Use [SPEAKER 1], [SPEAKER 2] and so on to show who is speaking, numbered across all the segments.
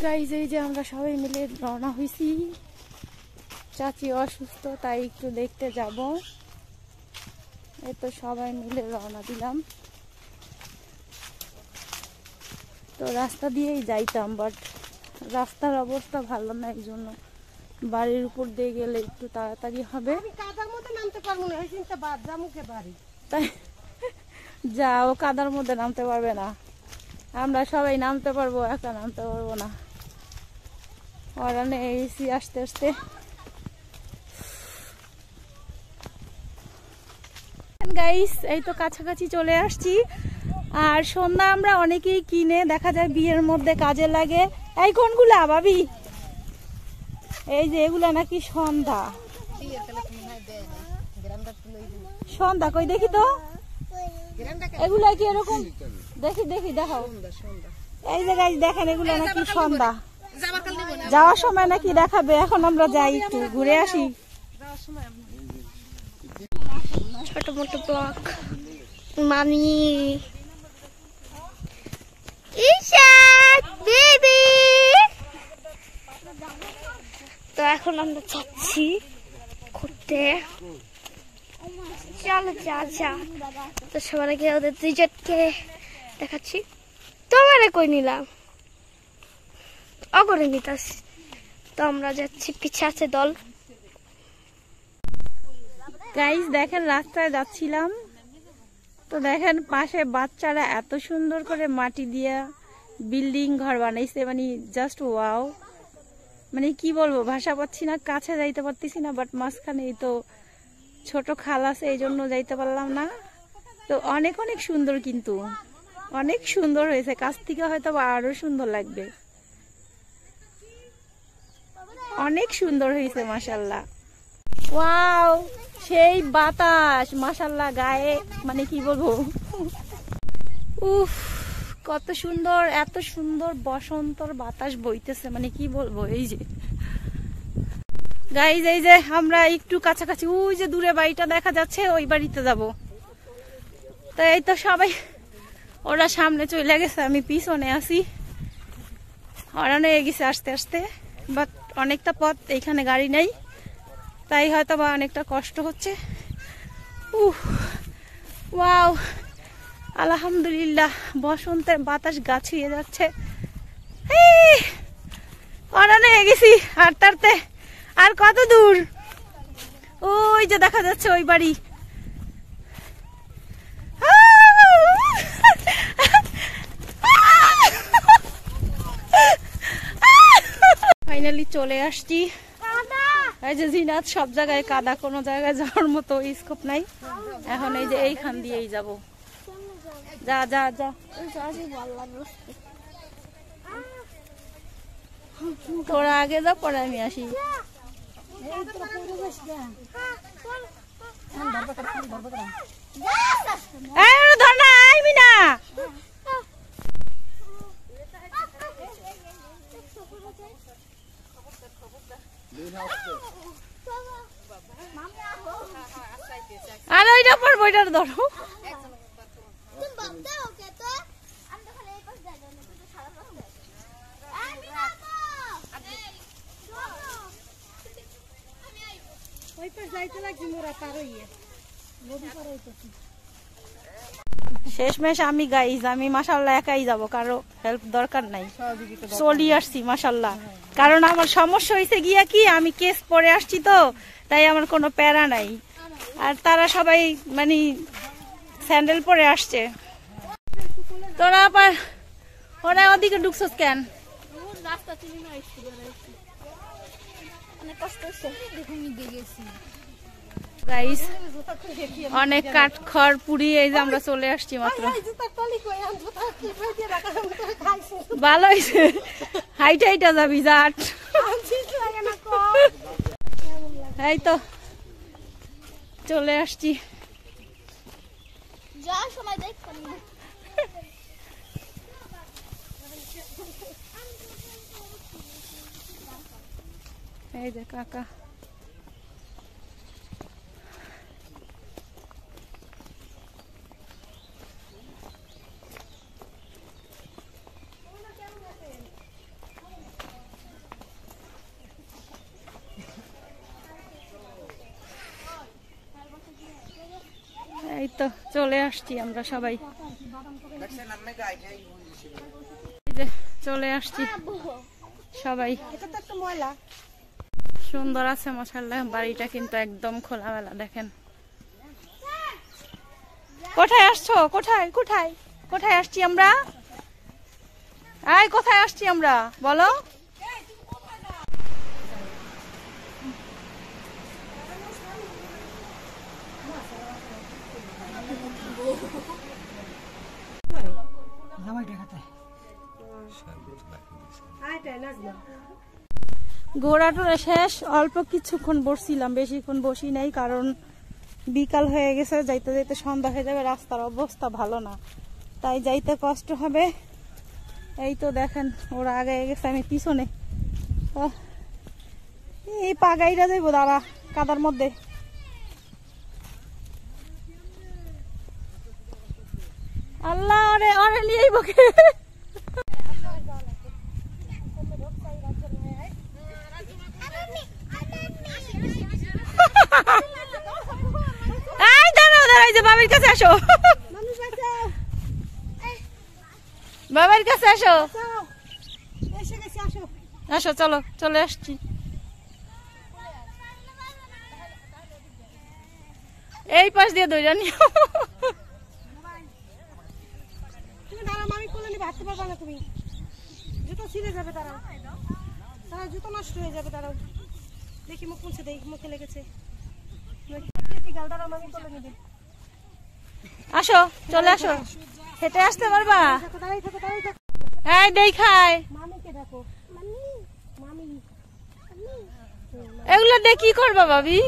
[SPEAKER 1] Guys এই যে আমরা সবাই মিলে রওনা হয়েছি, চাচি অসুস্থ তাই একটু দেখতে যাব। এই তো সবাই মিলে রওনা দিলাম। তো রাস্তা দিয়েই যাইতাম, বাট রাস্তার অবস্থা ভালো না, এই জন্য বাড়ির উপর দিয়ে গেলে একটু তাড়াতাড়ি হবে। তাই যাও, কাদার মধ্যে নামতে পারবে না, আমরা সবাই নামতে পারবো, একা নামতে পারবো না। ওরানে এসি আস্তে আস্তে। গাইস এই তো কাছাকাছি চলে আসছি। আর সন্ধ্যা আমরা অনেকেই কিনে, দেখা যায় বিয়ের মধ্যে কাজে লাগে। এই কোনগুলা ভাবি? এই যে এগুলা নাকি সন্ধ্যা। সন্ধ্যা কই দেখি তো, এগুলা কি এরকম? দেখি দেখি দেখাও। এই যে গাইস দেখেন, এগুলা নাকি সন্ধ্যা। যাওয়ার সময় নাকি দেখাবে। এখন আমরা যাই একটু ঘুরে আসি। ছোট মোটো ব্লক মামি বেবি। তো এখন আমরা যাচ্ছি ঘুরতে। চলো যা যা। তো সবার আগে ওদের দুইজনকে দেখাচ্ছি। তোমারে কই নিলাম, অগরে নিতাস। তো আমরা যাচ্ছি, পিছে আছে দল। গাইস দেখেন রাস্তায় যাচ্ছিলাম, তো দেখেন পাশে বাচ্চারা এত সুন্দর করে মাটি দিয়ে বিল্ডিং ঘর বানাইছে, মানে জাস্ট ওয়াও। মানে কি বলবো, ভাষা পাচ্ছি না, কাছে যাইতে পারতেছি না। বাট মাঝখানে তো ছোট খাল আছে, এই জন্য যাইতে পারলাম না। তো অনেক অনেক সুন্দর, কিন্তু অনেক সুন্দর হয়েছে। কাছ থেকে হয়তো আরো সুন্দর লাগবে। অনেক সুন্দর হয়েছে মাশাআল্লাহ। ওয়াও, সেই বাতাস মাশাআল্লাহ গায়ে, মানে কি বলবো, উফ কত সুন্দর, এত সুন্দর বসন্তর বাতাস বইতেছে, মানে কি বলবো। এই যে গাইজ এই যে আমরা একটু কাছাকাছি, ওই যে দূরে বাড়িটা দেখা যাচ্ছে, ওই বাড়িতে যাব। তো এই তো সবাই, ওরা সামনে চলে গেছে, আমি পিছনে আছি। হরানো হয়ে গেছে আস্তে আস্তে, বাট অনেকটা পথ, এইখানে গাড়ি নাই, তাই হয়তো বা অনেকটা কষ্ট হচ্ছে। ওয়াও, আলহামদুলিল্লাহ, বসন্তের বাতাস গা ছুঁয়ে যাচ্ছে। হরানো হয়ে গেছি হাঁটতে হাঁটতে। আর কত দূর, ওই যে দেখা যাচ্ছে ওই বাড়ি। ফাইনালি চলে আসছি। এই যে জিনাত, সব জায়গায় কাদা, কোনো জায়গায় যাওয়ার মতো স্কোপ নাই। এখন এই যে এইখান দিয়েই যাব। যা যা যা, তোরা আগে যা, পরে আমি আসি। ধর না, আইবি না। আর ওইটা পড়বো, ওইটার ধরো। শেষমেশ আমি গাইজ, আমি মাশাআল্লাহ একাই যাব, কারো হেল্প দরকার নাই। চলি আসছি মাশাআল্লাহ, কারণ আমার সমস্যা হয়েছে গিয়া কি, আমি কেস পরে আসছি, তো তাই আমার কোনো প্যারা নাই। আর তারা সবাই মানে স্যান্ডেল পরে আসছে। তোরা আবার ওরা ওদিকে ঢুকছস কেন? গাইস অনেক কাঠ খড় পুড়িয়ে এই যে আমরা চলে আসছি মাত্র। ভালো হয়েছে, হাইটা হাইটা যাবি জাট। এই তো চলে আসছি। এই যে কাকা, তো চলে আসছি আমরা সবাই, চলে আসছি সবাই। সুন্দর আছে মাশাআল্লাহ, বাড়িটা কিন্তু একদম খোলামেলা। দেখেন কোথায় আসছো, কোথায় কোথায় কোথায় আসছি আমরা, এই কোথায় আসছি আমরা বলো। ঘোরাটোরা শেষ, অল্প কিছুক্ষণ বসছিলাম, বেশিক্ষণ বসি নাই, কারণ বিকাল হয়ে গেছে, যাইতে যাইতে সন্ধ্যা হয়ে যাবে, রাস্তার অবস্থা ভালো না, তাই যাইতে কষ্ট হবে। এই তো দেখেন ওরা আগে গেছে, আমি পিছনে। এই পাগাইরা যাইবো দাঁড়া কাদার মধ্যে। আল্লাহ ওরে ওরে নিয়ে বকে। বাবার কাছে আসো, বাবার কাছে আসো, আসো চলো, চলে আসছি। এই পাশ দিয়ে দইরা নিও। তুমি জুতো ছিঁড়ে যাবে, তারা তারা জুতো নষ্ট হয়ে যাবে, তারাও দেখি মুখ মুছে দেই, মুখে লেগেছে। আসো চলে আসো, হেঁটে আসতে পারবা? এই দেখাই এগুলো দিয়ে কি করবা ভাবি?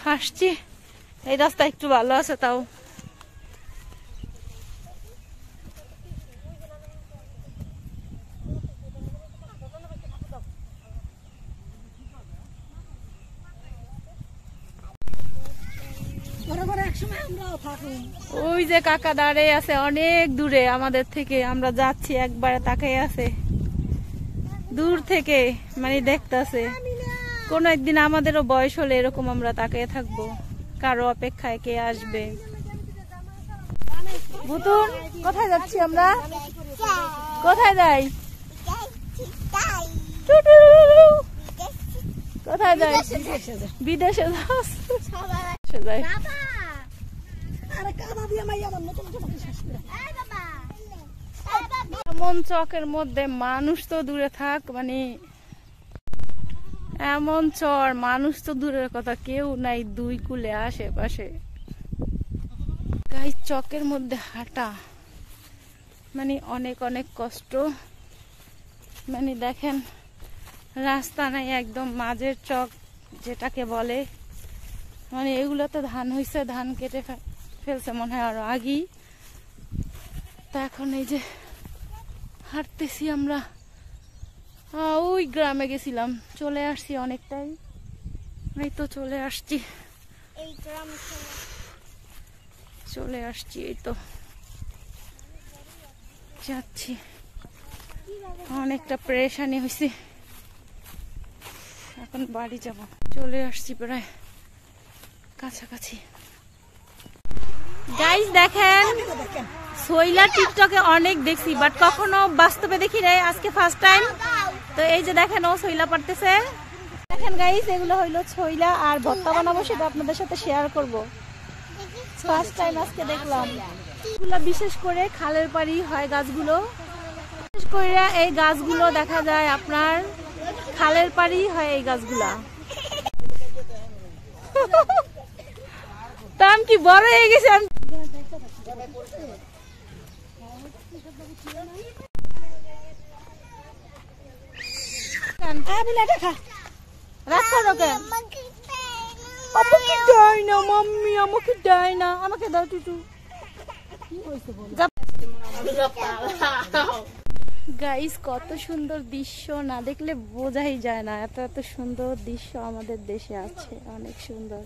[SPEAKER 1] হাসছি, এই রাস্তা একটু ভালো আছে তাও। ওই যে কাকা দাঁড়িয়ে আছে অনেক দূরে আমাদের থেকে, আমরা যাচ্ছি একবারে তাকিয়ে আছে দূর থেকে, মানে দেখতেছে। কোন একদিন আমাদেরও বয়স হলে এরকম আমরা তাকিয়ে থাকবো, কারো অপেক্ষায় কে আসবে। ভুতুন কোথায় যাচ্ছি আমরা, কোথায় যাই, কোথায় যাই? বিদেশে যাই। এমন চকের মধ্যে মানুষ তো দূরে থাক, মানে এমন চর, মানুষ তো দূরের কথা, কেউ নাই দুই কুলে আশেপাশে। গাই চকের মধ্যে হাঁটা মানে অনেক অনেক কষ্ট। মানে দেখেন রাস্তা নাই, একদম মাঝের চক যেটাকে বলে। মানে এগুলোতে ধান হয়েছে, ধান কেটে ফেলছে মনে হয় আরো আগেই। তা এখন এই যে হাঁটতেছি আমরা, ওই গ্রামে গেছিলাম, চলে আসছি অনেকটাই, এই তো চলে আসছি, চলে আসছি, এই তো যাচ্ছি। অনেকটা পেরেশানি হয়েছে, এখন বাড়ি যাব। চলে আসছি প্রায় কাছাকাছি। গাইস দেখেন শৈলা টিকটকে অনেক দেখছি, বাট কখনো বাস্তবে দেখি নাই, আজকে ফার্স্ট টাইম। তো এই যে দেখেন ও শৈলা পারতেছে। দেখেন গাইস এগুলো হইলো শৈলা, আর ভর্তা বানাবো সেটা আপনাদের সাথে শেয়ার করব। ফার্স্ট টাইম আজকে দেখলাম। এগুলো বিশেষ করে খালের পাড়ি হয় গাছগুলো, বিশেষ করে এই গাছগুলো দেখা যায় আপনার খালের পাড়ি হয় এই গাছগুলা। দাম কি বড় হয়ে গেছে। আমাকে দাও টুটু। গাইস কত সুন্দর দৃশ্য, না দেখলে বোঝাই যায় না, এত এত সুন্দর দৃশ্য আমাদের দেশে আছে, অনেক সুন্দর।